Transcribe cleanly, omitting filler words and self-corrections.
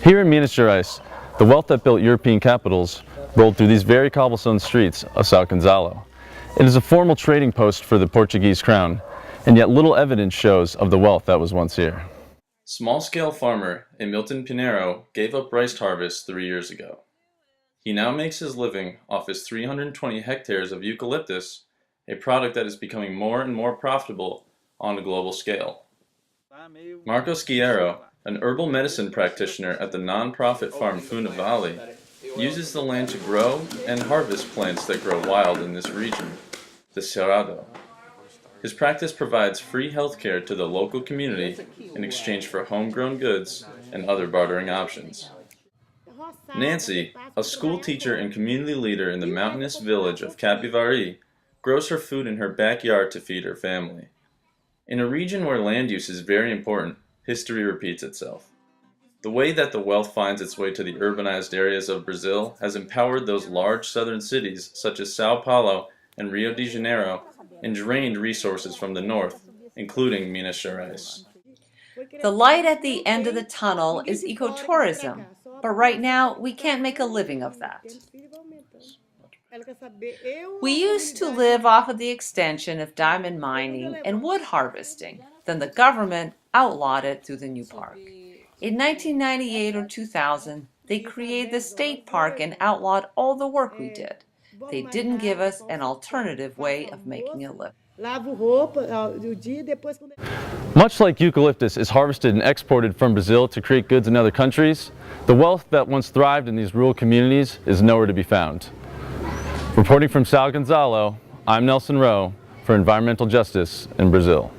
Here in Minas Gerais, the wealth that built European capitals rolled through these very cobblestone streets of São Gonçalo. It is a formal trading post for the Portuguese crown, and yet little evidence shows of the wealth that was once here. Small-scale farmer Emilton Pinheiro gave up rice harvest 3 years ago. He now makes his living off his 320 hectares of eucalyptus, a product that is becoming more and more profitable on a global scale. Marcos Guerreiro, an herbal medicine practitioner at the non-profit farm Funa Valley, uses the land to grow and harvest plants that grow wild in this region, the Cerrado. His practice provides free health care to the local community in exchange for homegrown goods and other bartering options. Nancy, a school teacher and community leader in the mountainous village of Capivari, grows her food in her backyard to feed her family. In a region where land use is very important, history repeats itself. The way that the wealth finds its way to the urbanized areas of Brazil has empowered those large southern cities such as Sao Paulo and Rio de Janeiro and drained resources from the north, including Minas Gerais. The light at the end of the tunnel is ecotourism, but right now we can't make a living of that. We used to live off of the extension of diamond mining and wood harvesting. Then the government outlawed it through the new park. In 1998 or 2000, they created the state park and outlawed all the work we did. They didn't give us an alternative way of making a living. Much like eucalyptus is harvested and exported from Brazil to create goods in other countries, the wealth that once thrived in these rural communities is nowhere to be found. Reporting from São Gonçalo, I'm Nelson Rowe for Environmental Justice in Brazil.